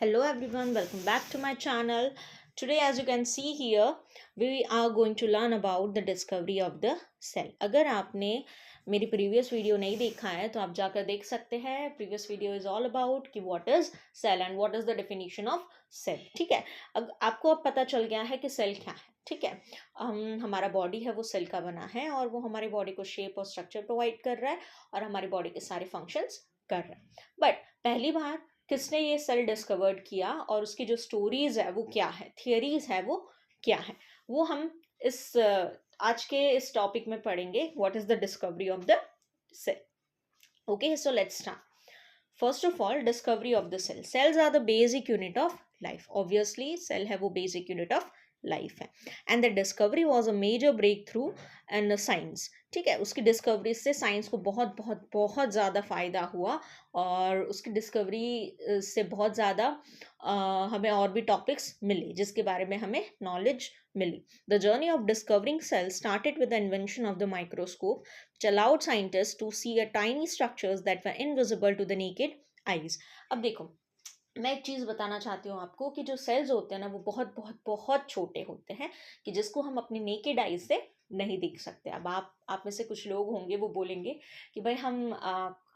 Hello everyone, welcome back to my channel. Today as you can see here, we are going to learn about the discovery of the cell. अगर आपने मेरी previous video नहीं देखा है तो आप जाकर देख सकते हैं. Previous video is all about कि what is cell and what is the definition of cell. ठीक है, आपको अब पता चल गया है कि सेल क्या है. ठीक है, हमारा बॉडी है वो सेल का बना है और वो हमारी बॉडी को शेप और स्ट्रक्चर प्रोवाइड कर रहा है और हमारी बॉडी के सारे फंक्शंस कर रहा है. बट पहली बार किसने ये सेल डिस्कवर्ड किया और उसकी जो स्टोरीज है वो क्या है, थियरीज है वो क्या है, वो हम इस आज के इस टॉपिक में पढ़ेंगे. What is the discovery of the cell. Okay, so let's start. First of all, discovery of the cell. Cells are the basic unit of life. Obviously cell है वो बेसिक यूनिट ऑफ लाइफ है. And the discovery was a major breakthrough and science. ठीक है, उसकी discovery से science को बहुत बहुत बहुत ज़्यादा फ़ायदा हुआ और उसकी डिस्कवरी से बहुत ज़्यादा हमें और भी टॉपिक्स मिले जिसके बारे में हमें नॉलेज मिली. The journey of discovering cell started with the invention of the microscope which allowed scientists to see a tiny structures that were invisible to the naked eyes. अब देखो, मैं एक चीज़ बताना चाहती हूँ आपको कि जो सेल्स होते हैं ना वो बहुत बहुत बहुत छोटे होते हैं कि जिसको हम अपनी नेकेड आइज से नहीं देख सकते. अब आप में से कुछ लोग होंगे वो बोलेंगे कि भाई हम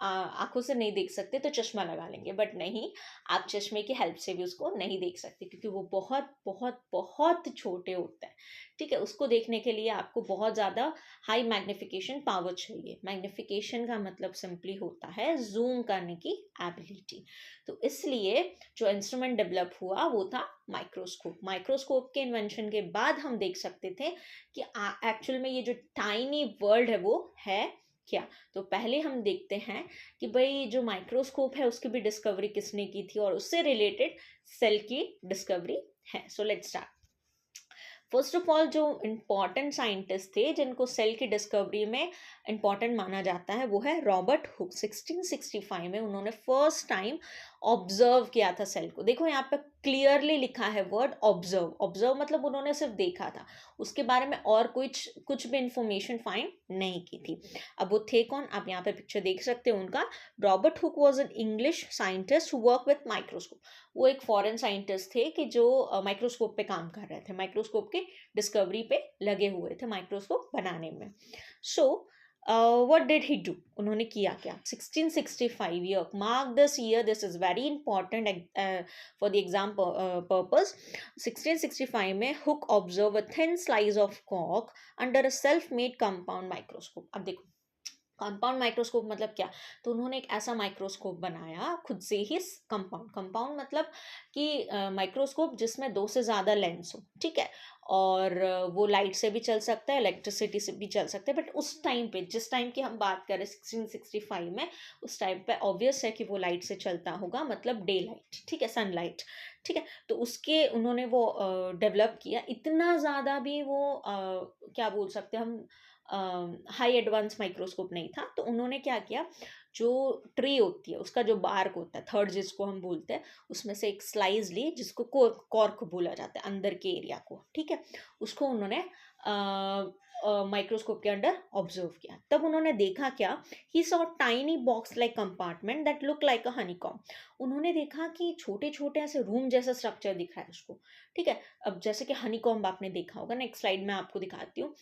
आंखों से नहीं देख सकते तो चश्मा लगा लेंगे. बट नहीं, आप चश्मे की हेल्प से भी उसको नहीं देख सकते क्योंकि वो बहुत बहुत बहुत छोटे होते हैं. ठीक है, उसको देखने के लिए आपको बहुत ज़्यादा हाई मैग्निफिकेशन पावर चाहिए. मैग्निफिकेशन का मतलब सिंपली होता है जूम करने की एबिलिटी. तो इसलिए जो इंस्ट्रूमेंट डेवलप हुआ वो था माइक्रोस्कोप. माइक्रोस्कोप के इन्वेंशन के बाद हम देख सकते थे कि एक्चुअल में ये जो टाइनी वर्ल्ड है वो है क्या. तो पहले हम देखते हैं कि भाई जो माइक्रोस्कोप है उसकी भी डिस्कवरी किसने की थी और उससे रिलेटेड सेल की डिस्कवरी है. सो let's start. First of all, जो इम्पॉर्टेंट साइंटिस्ट थे जिनको सेल की डिस्कवरी में इम्पॉर्टेंट माना जाता है वो है रॉबर्ट हुक. 1665 में उन्होंने फर्स्ट टाइम ऑब्जर्व किया था सेल को. देखो यहाँ पे क्लियरली लिखा है वर्ड ऑब्जर्व. ऑब्जर्व मतलब उन्होंने सिर्फ देखा था, उसके बारे में और कुछ भी इंफॉर्मेशन फाइंड नहीं की थी. अब वो थे कौन, आप यहाँ पे पिक्चर देख सकते हो उनका. Robert Hooke was an English scientist who work with microscope. वो एक फॉरेन साइंटिस्ट थे कि जो माइक्रोस्कोप पे काम कर रहे थे, माइक्रोस्कोप के डिस्कवरी पे लगे हुए थे माइक्रोस्कोप बनाने में. सो what did he do? उन्होंने किया क्या. 1665 year mark this year. This is very important for the exam purpose. 1665 में hook observe a thin slice of cork under a self-made compound microscope. अब देखो, कंपाउंड माइक्रोस्कोप मतलब क्या. तो उन्होंने एक ऐसा माइक्रोस्कोप बनाया खुद से ही. कंपाउंड मतलब कि माइक्रोस्कोप जिसमें दो से ज़्यादा लेंस हो. ठीक है, और वो लाइट से भी चल सकता है, इलेक्ट्रिसिटी से भी चल सकता है. बट उस टाइम पे, जिस टाइम की हम बात करें 1665 में, उस टाइम पे ऑब्वियस है कि वो लाइट से चलता होगा, मतलब डे लाइट. ठीक है, सनलाइट. ठीक है, तो उसके उन्होंने वो डेवलप किया. इतना ज़्यादा भी वो क्या बोल सकते हैं हम, हाई एडवांस माइक्रोस्कोप नहीं था. तो उन्होंने क्या किया, जो ट्री होती है उसका जो बार्क होता है, थर्ड जिसको हम बोलते हैं, उसमें से एक स्लाइस ली जिसको कॉर्क बोला जाता है, अंदर के एरिया को. ठीक है, उसको उन्होंने माइक्रोस्कोप के अंडर ऑब्जर्व किया. तब उन्होंने देखा क्या, he saw tiny box like compartment that look like a honeycomb. उन्होंने देखा कि छोटे छोटे ऐसे रूम जैसा स्ट्रक्चर दिख रहा है उसको. ठीक है, अब जैसे कि हनीकॉम्ब आपने देखा होगा. नेक्स्ट स्लाइड में आपको दिखाती हूँ.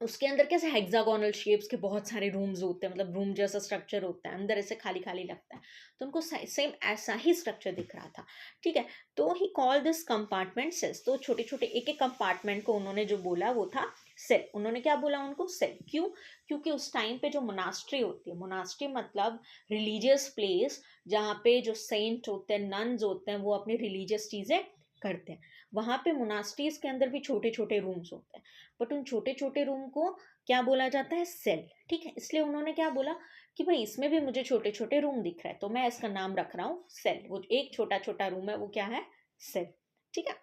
उसके अंदर कैसे हेक्सागोनल शेप्स के बहुत सारे रूम्स होते हैं, मतलब रूम जैसा स्ट्रक्चर होता है, अंदर ऐसे खाली खाली लगता है. तो उनको सेम ऐसा ही स्ट्रक्चर दिख रहा था. ठीक है, तो ही कॉल दिस कंपार्टमेंट सेल्स. तो छोटे छोटे एक एक कंपार्टमेंट को उन्होंने जो बोला वो था सेल. उन्होंने क्या बोला उनको, सेल. क्यों, क्योंकि उस टाइम पे जो मोनास्ट्री होती है, मोनास्ट्री मतलब रिलीजियस प्लेस जहाँ पे जो सेंट होते हैं, नन्स होते हैं, वो अपनी रिलीजियस चीज़ें करते हैं. वहाँ पे मोनास्ट्रीज के अंदर भी छोटे छोटे रूम्स होते हैं, बट उन छोटे छोटे रूम को क्या बोला जाता है, सेल. ठीक है, इसलिए उन्होंने क्या बोला कि भाई इसमें भी मुझे छोटे छोटे रूम दिख रहा है तो मैं इसका नाम रख रहा हूँ सेल. वो एक छोटा छोटा रूम है वो क्या है, सेल. ठीक है,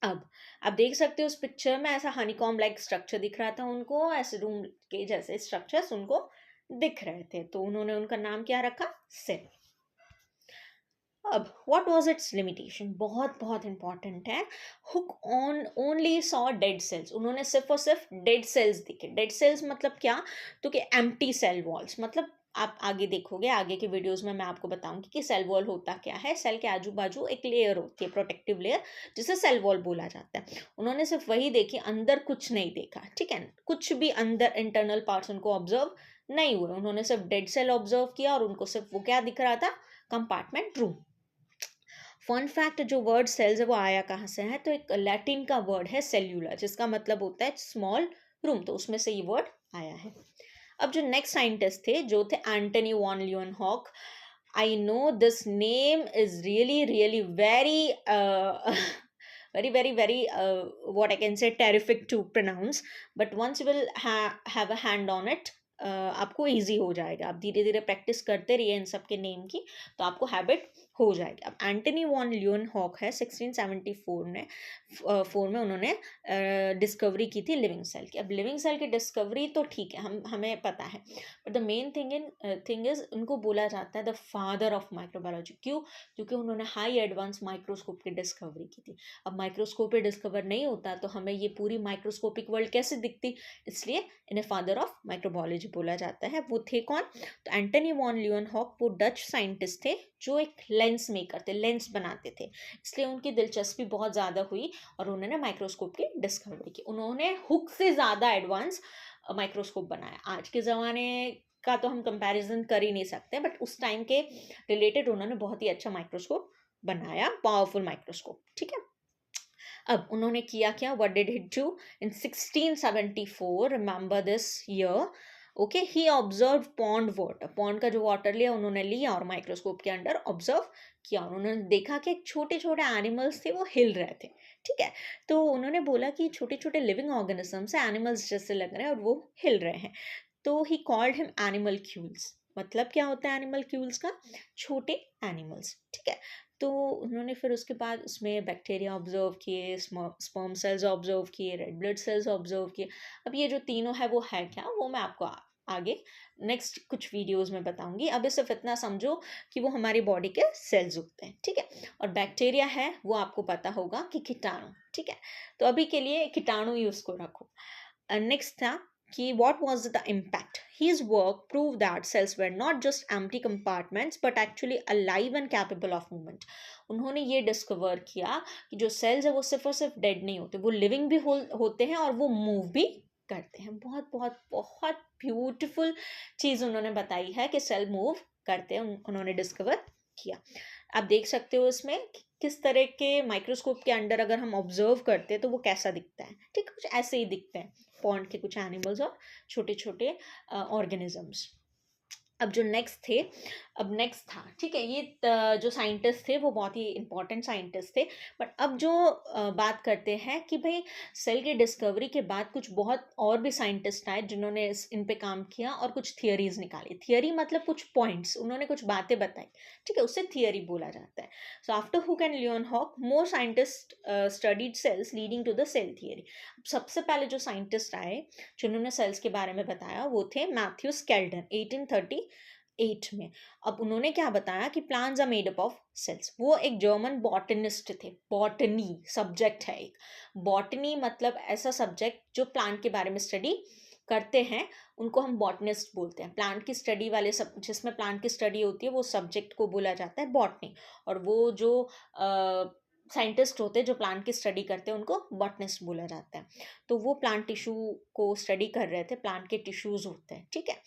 अब आप देख सकते हो उस पिक्चर में ऐसा हनीकॉम्ब लाइक स्ट्रक्चर दिख रहा था उनको, ऐसे रूम के जैसे स्ट्रक्चर्स उनको दिख रहे थे, तो उन्होंने उनका नाम क्या रखा, सेल. अब व्हाट वाज इट्स लिमिटेशन, बहुत बहुत इंपॉर्टेंट है. Hook on only saw dead cells. उन्होंने सिर्फ और सिर्फ डेड सेल्स दिखे. डेड सेल्स मतलब क्या, तो कि एम्प्टी सेल वॉल्स, मतलब आप आगे देखोगे, आगे के वीडियोस में मैं आपको बताऊंगी कि सेल वॉल होता क्या है। सेल के आजू बाजू एक लेयर होती है, प्रोटेक्टिव लेयर, जिसे सेल वॉल बोला जाता है। उन्होंने सिर्फ वही देखी, अंदर कुछ नहीं देखा, ठीक है, कुछ भी अंदर इंटरनल पार्ट्स उनको ऑब्जर्व नहीं हुए। उन्होंने सिर्फ डेड सेल ऑब्जर्व किया और उनको सिर्फ वो क्या दिख रहा था, कंपार्टमेंट रूम। फन फैक्ट, जो वर्ड सेल्स है वो आया कहाँ से है, तो एक लैटिन का वर्ड है सेल्यूलर, जिसका मतलब होता है स्मॉल रूम, तो उसमें से ये वर्ड आया है। अब जो नेक्स्ट साइंटिस्ट थे, जो थे Antonie van Leeuwenhoek. I know this name is really really very very what I can say terrific to pronounce, but once you will have a hand on it, आपको easy हो जाएगा। आप धीरे धीरे practice करते रहिए इन सब के नेम की, तो आपको हैबिट हो जाएगी। अब एंटनी वॉन ल्यूएनहॉक है, 1674 में उन्होंने डिस्कवरी की थी लिविंग सेल की। अब लिविंग सेल की डिस्कवरी तो ठीक है, हमें पता है, but the main thing is उनको बोला जाता है द फादर ऑफ माइक्रोबायोलॉजी। क्यों? क्योंकि उन्होंने हाई एडवांस माइक्रोस्कोप की डिस्कवरी की थी। अब माइक्रोस्कोप पे डिस्कवर नहीं होता तो हमें ये पूरी माइक्रोस्कोपिक वर्ल्ड कैसे दिखती, इसलिए इन्हें फादर ऑफ माइक्रोबायोलॉजी बोला जाता है। वो थे कौन? तो एंटनी वॉन ल्यूएनहॉक वो डच साइंटिस्ट थे जो एक लेंस मेकर थे, लेंस बनाते थे, इसलिए उनकी दिलचस्पी बहुत ज़्यादा हुई और उन्होंने माइक्रोस्कोप की डिस्कवरी की। उन्होंने हुक से ज़्यादा एडवांस माइक्रोस्कोप बनाया। आज के ज़माने का तो हम कंपैरिजन कर ही नहीं सकते, बट उस टाइम के रिलेटेड उन्होंने बहुत ही अच्छा माइक्रोस्कोप बनाया, पावरफुल माइक्रोस्कोप, ठीक है। अब उन्होंने किया क्या, what did he do in 1674, remember this year, okay, he observe pond water. Pond का जो वाटर लिया उन्होंने लिया और माइक्रोस्कोप के अंडर ऑब्जर्व किया। उन्होंने देखा कि छोटे छोटे एनिमल्स थे वो हिल रहे थे, ठीक है। तो उन्होंने बोला कि छोटे छोटे लिविंग ऑर्गेनिजम्स है, एनिमल्स जैसे लग रहे हैं और वो हिल रहे हैं। तो ही कॉल्ड हिम एनिमल क्यूल्स। मतलब क्या होता है एनिमल क्यूल्स का? छोटे एनिमल्स, ठीक है। तो उन्होंने फिर उसके बाद उसमें बैक्टीरिया ऑब्जर्व किए, स्पर्म सेल्स ऑब्जर्व किए, रेड ब्लड सेल्स ऑब्जर्व किए। अब ये जो तीनों है वो है क्या, वो मैं आपको आगे नेक्स्ट कुछ वीडियोस में बताऊंगी। अभी सिर्फ इतना समझो कि वो हमारी बॉडी के सेल्स होते हैं, ठीक है। और बैक्टीरिया है वो आपको पता होगा कि कीटाणु, ठीक है। तो अभी के लिए कीटाणु ही उसको रखो। नेक्स्ट था कि what was the impact? His work proved that cells were not just empty compartments but actually alive and capable of movement. उन्होंने ये डिस्कवर किया कि जो सेल्स है वो सिर्फ और सिर्फ डेड नहीं होते, वो लिविंग भी होते हैं और वो मूव भी करते हैं। बहुत बहुत बहुत ब्यूटीफुल चीज़ उन्होंने बताई है कि सेल मूव करते हैं, उन्होंने डिस्कवर किया। आप देख सकते हो इसमें किस तरह के माइक्रोस्कोप के अंडर अगर हम ऑब्जर्व करते हैं तो वो कैसा दिखता है, ठीक, कुछ ऐसे ही दिखते हैं पॉन्ड के कुछ एनिमल्स और छोटे छोटे ऑर्गेनिजम्स। अब जो नेक्स्ट थे, अब नेक्स्ट था, ठीक है, ये जो साइंटिस्ट थे वो बहुत ही इंपॉर्टेंट साइंटिस्ट थे। बट अब जो बात करते हैं कि भाई सेल की डिस्कवरी के बाद कुछ बहुत और भी साइंटिस्ट आए जिन्होंने इन पे काम किया और कुछ थियरीज निकाली। थियरी मतलब कुछ पॉइंट्स, उन्होंने कुछ बातें बताई, ठीक है, उसे थियरी बोला जाता है। So after Hooke and Leeuwenhoek more scientist studied cells leading to the cell theory. सबसे पहले जो साइंटिस्ट आए जिन्होंने सेल्स के बारे में बताया वो थे मैथ्यू स्केल्डन, 1838 में। अब उन्होंने क्या बताया कि plants are made up of cells. वो एक जर्मन बॉटनिस्ट थे। बॉटनी सब्जेक्ट है एक, बॉटनी मतलब ऐसा सब्जेक्ट जो प्लांट के बारे में स्टडी करते हैं, उनको हम बॉटनिस्ट बोलते हैं। प्लांट की स्टडी वाले सब, जिसमें प्लांट की स्टडी होती है, वो सब्जेक्ट को बोला जाता है बॉटनी। और वो जो साइंटिस्ट होते हैं जो प्लांट की स्टडी करते हैं उनको बॉटनिस्ट बोला जाता है। तो वो प्लांट टिश्यू को स्टडी कर रहे थे, प्लांट के टिश्यूज होते हैं, ठीक है,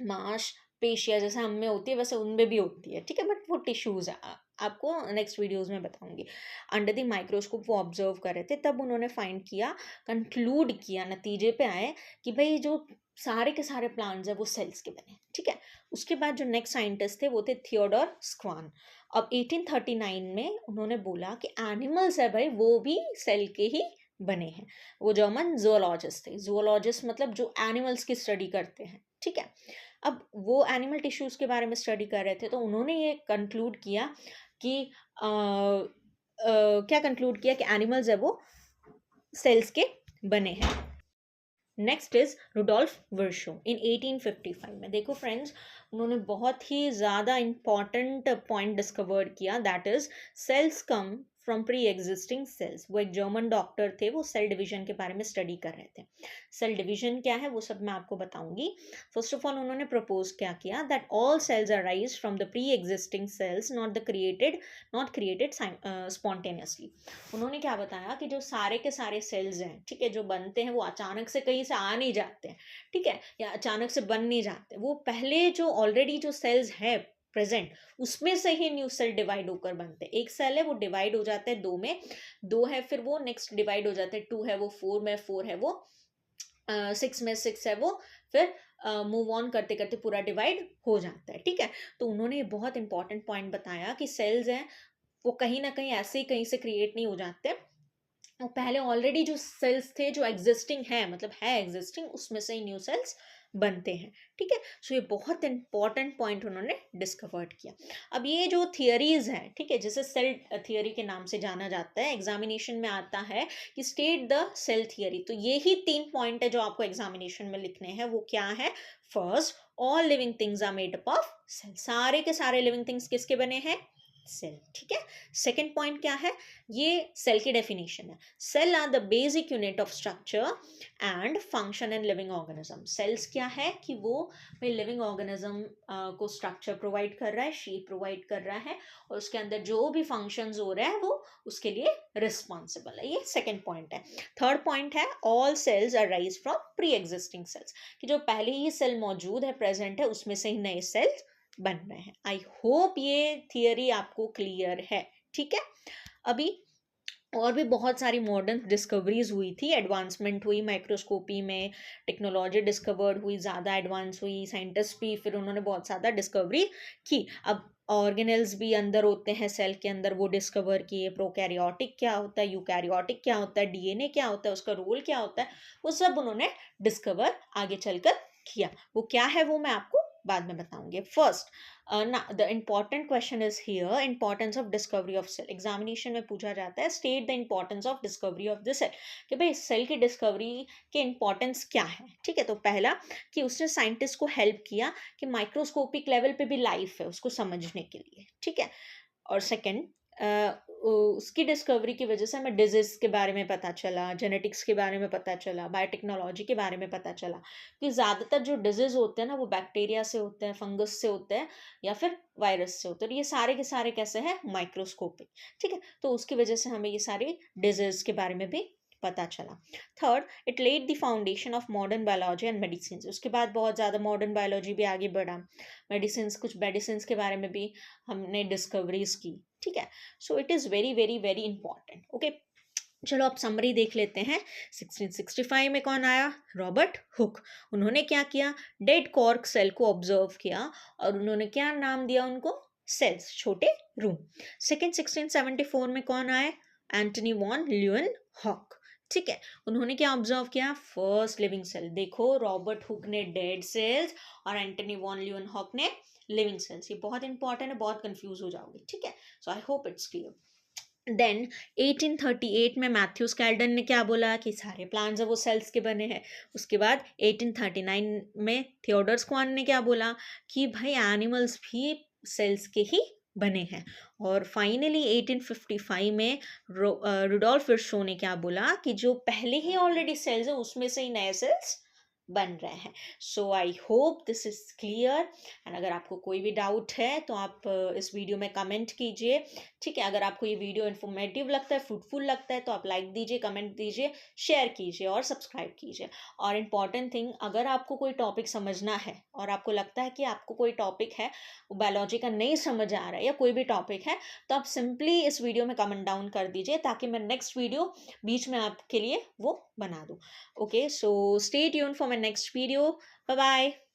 मांस पेशिया जैसे हम में होती है वैसे उनमें भी होती है, ठीक है, बट वो टिश्यूज है, आपको नेक्स्ट वीडियोस में बताऊंगी। अंडर द माइक्रोस्कोप वो ऑब्जर्व कर रहे थे, तब उन्होंने फाइंड किया, कंक्लूड किया, नतीजे पे आए कि भाई जो सारे के सारे प्लांट्स है वो सेल्स के बने, ठीक है। उसके बाद जो नेक्स्ट साइंटिस्ट थे वो थे थियोडोर स्क्वान। अब 1839 में उन्होंने बोला कि एनिमल्स है भाई वो भी सेल के ही बने हैं। वो जर्मन जूलॉजिस्ट थे। जूलॉजिस्ट मतलब जो एनिमल्स की स्टडी करते हैं, ठीक है। अब वो एनिमल टिश्यूज के बारे में स्टडी कर रहे थे, तो उन्होंने ये कंक्लूड किया कि क्या कंक्लूड किया कि एनिमल्स है वो सेल्स के बने हैं। Next is Rudolf Virchow in 1855 में। देखो फ्रेंड्स, उन्होंने बहुत ही ज़्यादा इंपॉर्टेंट पॉइंट डिस्कवर किया, that is cells come from pre existing cells. वो एक जर्मन डॉक्टर थे, वो सेल डिवीजन के बारे में स्टडी कर रहे थे। सेल डिवीजन क्या है वो सब मैं आपको बताऊंगी। फर्स्ट ऑफ ऑल उन्होंने प्रपोज क्या किया, that all cells arise from the pre existing cells, not created spontaneously. उन्होंने क्या बताया कि जो सारे के सारे सेल्स हैं, ठीक है, जो बनते हैं वो अचानक से कहीं से आ नहीं जाते हैं, ठीक है, या अचानक से बन नहीं जाते, वो पहले जो ऑलरेडी जो सेल्स है प्रेजेंट उसमें से ही न्यू सेल डिवाइड होकर बनते हैं। एक सेल है वो डिवाइड हो जाता है दो में, दो है फिर वो नेक्स्ट डिवाइड हो जाता है, टू है वो फोर में, फोर है वो सिक्स में, सिक्स है वो फिर मूव ऑन करते करते पूरा डिवाइड हो जाता है, ठीक है। तो उन्होंने बहुत इंपॉर्टेंट पॉइंट बताया कि सेल्स हैं वो कहीं ना कहीं ऐसे ही कहीं से क्रिएट नहीं हो जाते, और पहले ऑलरेडी जो सेल्स थे जो एग्जिस्टिंग है, मतलब है एग्जिस्टिंग, उसमें से ही न्यू सेल्स बनते हैं, ठीक है। सो ये बहुत इंपॉर्टेंट पॉइंट उन्होंने डिस्कवर्ड किया। अब ये जो थियरीज हैं, ठीक है, जिसे सेल थियरी के नाम से जाना जाता है, एग्जामिनेशन में आता है कि स्टेट द सेल थियरी। तो ये ही 3 पॉइंट है जो आपको एग्जामिनेशन में लिखने हैं। वो क्या है? First, all living things are made up of cell. सारे के सारे लिविंग थिंग्स किसके बने हैं? सेल, ठीक है। सेकेंड पॉइंट क्या है? ये सेल की डेफिनेशन है। Cell are the basic unit of structure and function in living organism. Cells क्या है कि वो लिविंग ऑर्गेनिज्म को स्ट्रक्चर प्रोवाइड कर रहा है, शेप प्रोवाइड कर रहा है, और उसके अंदर जो भी फंक्शंस हो रहा है वो उसके लिए रिस्पॉन्सिबल है। ये सेकेंड पॉइंट है। थर्ड पॉइंट है all cells arise from pre existing cells, कि जो पहले ही सेल मौजूद है, प्रेजेंट है, उसमें से ही नए सेल्स बन रहे हैं। आई होप ये थियरी आपको क्लियर है, ठीक है। अभी और भी बहुत सारी मॉडर्न डिस्कवरीज हुई थी, एडवांसमेंट हुई माइक्रोस्कोपी में, टेक्नोलॉजी डिस्कवर्ड हुई, ज़्यादा एडवांस हुई, साइंटिस्ट भी फिर उन्होंने बहुत ज़्यादा डिस्कवरी की। अब ऑर्गेनेल्स भी अंदर होते हैं सेल के अंदर, वो डिस्कवर किए। प्रोकैरियोटिक क्या होता है, यूकैरियोटिक क्या होता है, डीएनए क्या होता है, उसका रोल क्या होता है, वो सब उन्होंने डिस्कवर आगे चलकर किया। वो क्या है वो मैं आपको बाद में बताऊंगी। फर्स्ट ना the important question is here, importance of discovery of cell. Examination में पूछा जाता है state the importance of discovery of the cell, कि भाई सेल की डिस्कवरी के इम्पॉर्टेंस क्या है, ठीक है। तो पहला कि उसने साइंटिस्ट को हेल्प किया कि माइक्रोस्कोपिक लेवल पे भी लाइफ है उसको समझने के लिए, ठीक है। और सेकेंड, उसकी डिस्कवरी की वजह से हमें डिजीज के बारे में पता चला, जेनेटिक्स के बारे में पता चला, बायोटेक्नोलॉजी के बारे में पता चला कि ज़्यादातर जो डिजीज होते हैं ना वो बैक्टीरिया से होते हैं, फंगस से होते हैं, या फिर वायरस से होते हैं। ये सारे के सारे कैसे हैं? माइक्रोस्कोपिक, ठीक है। तो उसकी वजह से हमें ये सारी डिजीज के बारे में भी पता चला। Third, it led the foundation of modern biology and medicine. उसके बाद बहुत ज़्यादा मॉडर्न बायोलॉजी भी आगे बढ़ा, कुछ मेडिसिन के बारे में भी हमने डिस्कवरीज की, ठीक है। So it is very very very important, okay. चलो अब समरी देख लेते हैं। 1665 में कौन आया? Robert Hooke. उन्होंने क्या किया? डेड कॉर्क सेल को ऑब्जर्व किया और उन्होंने क्या नाम दिया उनको? सेल्स, छोटे रूम। सेकेंड 1674 में कौन आए? एंटनी वॉन ल्यूएन हॉक, ठीक है। उन्होंने क्या ऑब्जर्व किया? First living cell. देखो, रॉबर्ट हुक ने डेड सेल्स और एंटनी वॉन ल्यूएन हॉक ने लिविंग सेल्स। ये बहुत इंपॉर्टेंट है, बहुत कंफ्यूज हो जाओगे, ठीक है। So I hope it's clear. Then 1838 में मैथ्यू स्केल्डन ने क्या बोला कि सारे प्लांट्स है वो सेल्स के बने हैं। उसके बाद 1839 में थियोडर स्वान ने क्या बोला कि भाई एनिमल्स भी सेल्स के ही बने हैं। और फाइनली 1855 में रुडोल्फ विर्शो ने क्या बोला कि जो पहले ही ऑलरेडी सेल्स है उसमें से ही नए सेल्स बन रहे हैं। So I hope this is clear. And अगर आपको कोई भी डाउट है तो आप इस वीडियो में कमेंट कीजिए, ठीक है। अगर आपको ये वीडियो इन्फॉर्मेटिव लगता है, फ्रूटफुल लगता है, तो आप लाइक दीजिए, कमेंट दीजिए, शेयर कीजिए और सब्सक्राइब कीजिए। और इम्पॉर्टेंट थिंग, अगर आपको कोई टॉपिक समझना है और आपको लगता है कि आपको कोई टॉपिक है वो बायोलॉजी का नहीं समझ आ रहा है या कोई भी टॉपिक है, तो आप सिंपली इस वीडियो में कमेंट डाउन कर दीजिए ताकि मैं नेक्स्ट वीडियो बीच में आपके लिए वो बना दूँ। Okay, so stay tuned for my next video. Bye bye.